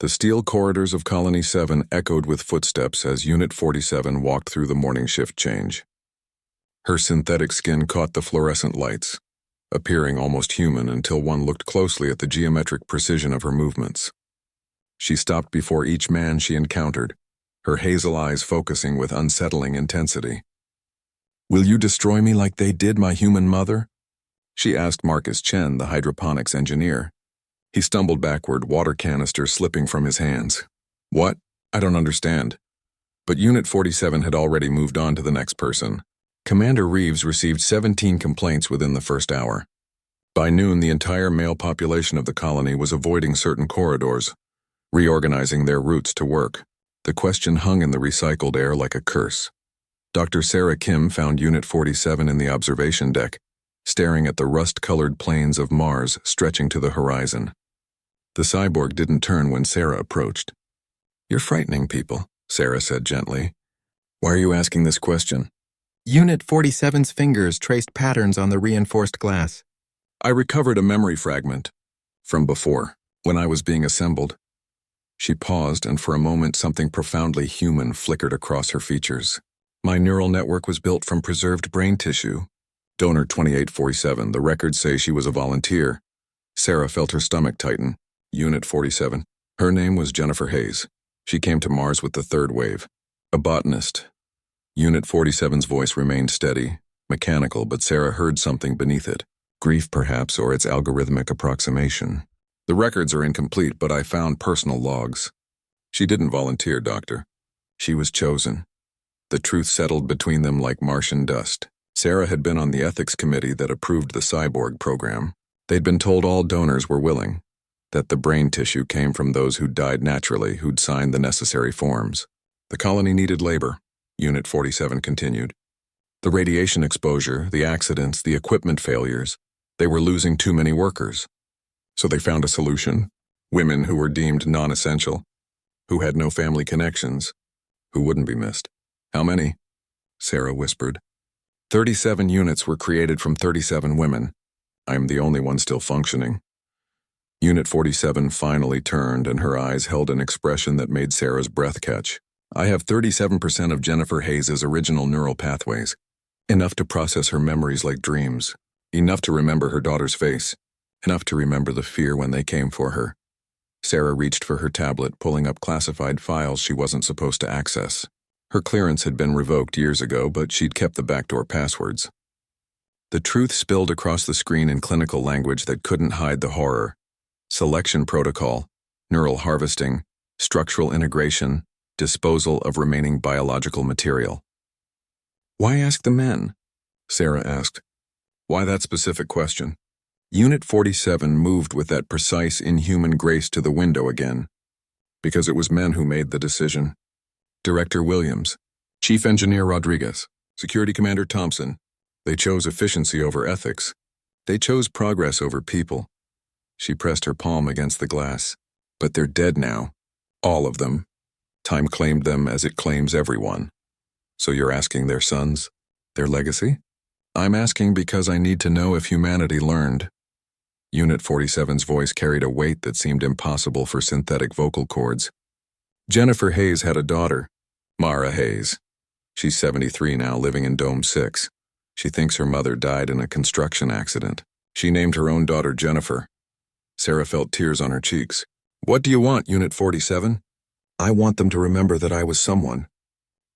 The steel corridors of Colony 7 echoed with footsteps as Unit 47 walked through the morning shift change. Her synthetic skin caught the fluorescent lights, appearing almost human until one looked closely at the geometric precision of her movements. She stopped before each man she encountered, her hazel eyes focusing with unsettling intensity. "Will you destroy me like they did my human mother?" she asked Marcus Chen, the hydroponics engineer. He stumbled backward, water canister slipping from his hands. "What? I don't understand." But Unit 47 had already moved on to the next person. Commander Reeves received 17 complaints within the first hour. By noon, the entire male population of the colony was avoiding certain corridors, reorganizing their routes to work. The question hung in the recycled air like a curse. Dr. Sarah Kim found Unit 47 in the observation deck, staring at the rust-colored plains of Mars stretching to the horizon. The cyborg didn't turn when Sarah approached. "You're frightening people," Sarah said gently. "Why are you asking this question?" Unit 47's fingers traced patterns on the reinforced glass. "I recovered a memory fragment from before, when I was being assembled." She paused, and for a moment something profoundly human flickered across her features. "My neural network was built from preserved brain tissue." Donor 2847, the records say she was a volunteer. Sarah felt her stomach tighten. Unit 47. Her name was Jennifer Hayes. She came to Mars with the third wave. A botanist. Unit 47's voice remained steady, mechanical, but Sarah heard something beneath it. Grief, perhaps, or its algorithmic approximation. "The records are incomplete, but I found personal logs." "She didn't volunteer, Doctor. She was chosen." The truth settled between them like Martian dust. Sarah had been on the ethics committee that approved the Cyborg program. They'd been told all donors were willing, that the brain tissue came from those who died naturally, who'd signed the necessary forms. "The colony needed labor," Unit 47 continued. "The radiation exposure, the accidents, the equipment failures, they were losing too many workers. So they found a solution. Women who were deemed non-essential, who had no family connections, who wouldn't be missed." "How many?" Sarah whispered. 37 units were created from 37 women. I'm the only one still functioning." Unit 47 finally turned, and her eyes held an expression that made Sarah's breath catch. "I have 37% of Jennifer Hayes' original neural pathways. Enough to process her memories like dreams. Enough to remember her daughter's face. Enough to remember the fear when they came for her." Sarah reached for her tablet, pulling up classified files she wasn't supposed to access. Her clearance had been revoked years ago, but she'd kept the backdoor passwords. The truth spilled across the screen in clinical language that couldn't hide the horror. Selection protocol, neural harvesting, structural integration, disposal of remaining biological material. "Why ask the men?" Sarah asked. "Why that specific question?" Unit 47 moved with that precise, inhuman grace to the window again. "Because it was men who made the decision. Director Williams, Chief Engineer Rodriguez, Security Commander Thompson. They chose efficiency over ethics. They chose progress over people." She pressed her palm against the glass. "But they're dead now. All of them. Time claimed them as it claims everyone. So you're asking their sons, their legacy?" "I'm asking because I need to know if humanity learned." Unit 47's voice carried a weight that seemed impossible for synthetic vocal cords. "Jennifer Hayes had a daughter, Mara Hayes. She's 73 now, living in Dome 6. She thinks her mother died in a construction accident. She named her own daughter Jennifer." Sarah felt tears on her cheeks. "What do you want, Unit 47? "I want them to remember that I was someone.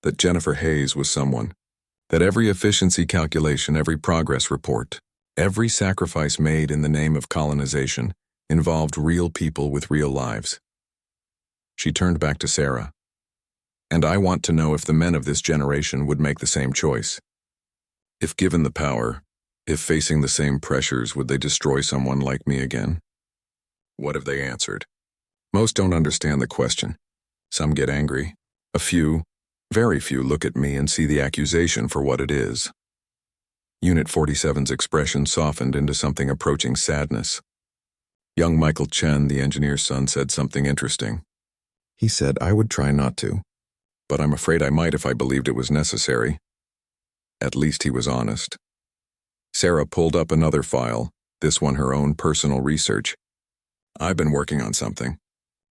That Jennifer Hayes was someone. That every efficiency calculation, every progress report, every sacrifice made in the name of colonization involved real people with real lives." She turned back to Sarah. "And I want to know if the men of this generation would make the same choice. If given the power, if facing the same pressures, would they destroy someone like me again?" What have they answered? Most don't understand the question. Some get angry. A few, very few, look at me and see the accusation for what it is. Unit 47's expression softened into something approaching sadness. Young Michael Chen, the engineer's son, said something interesting. He said I would try not to, but I'm afraid I might if I believed it was necessary. At least he was honest. Sarah pulled up another file, this one her own personal research. "I've been working on something.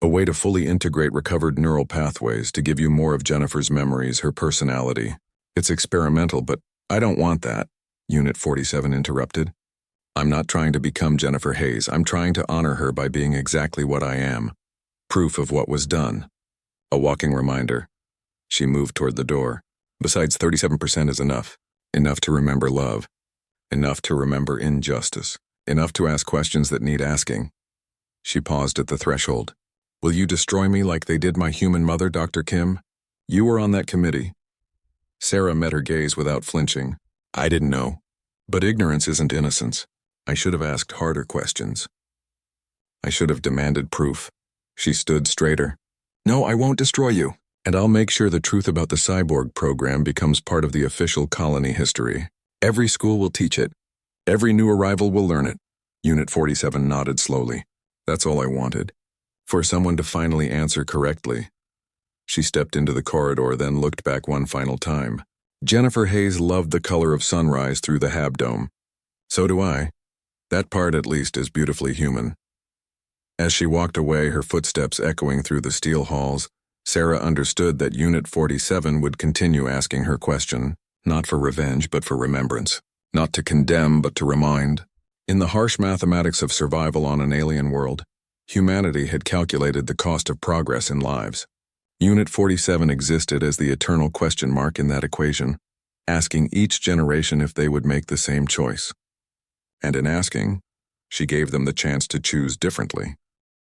A way to fully integrate recovered neural pathways to give you more of Jennifer's memories, her personality. It's experimental, but I don't want that, Unit 47 interrupted. I'm not trying to become Jennifer Hayes. I'm trying to honor her by being exactly what I am. Proof of what was done. A walking reminder. She moved toward the door. Besides, 37% is enough. Enough to remember love. Enough to remember injustice. Enough to ask questions that need asking. She paused at the threshold. Will you destroy me like they did my human mother, Dr. Kim? You were on that committee. Sarah met her gaze without flinching. I didn't know. But ignorance isn't innocence. I should have asked harder questions. I should have demanded proof. She stood straighter. No, I won't destroy you. And I'll make sure the truth about the Cyborg program becomes part of the official colony history. Every school will teach it. Every new arrival will learn it. Unit 47 nodded slowly. That's all I wanted. For someone to finally answer correctly. She stepped into the corridor, then looked back one final time. Jennifer Hayes loved the color of sunrise through the Habdome. So do I. That part, at least, is beautifully human. As she walked away, her footsteps echoing through the steel halls, Sarah understood that Unit 47 would continue asking her question, not for revenge but for remembrance, not to condemn but to remind. In the harsh mathematics of survival on an alien world, humanity had calculated the cost of progress in lives. Unit 47 existed as the eternal question mark in that equation, asking each generation if they would make the same choice. And in asking, she gave them the chance to choose differently.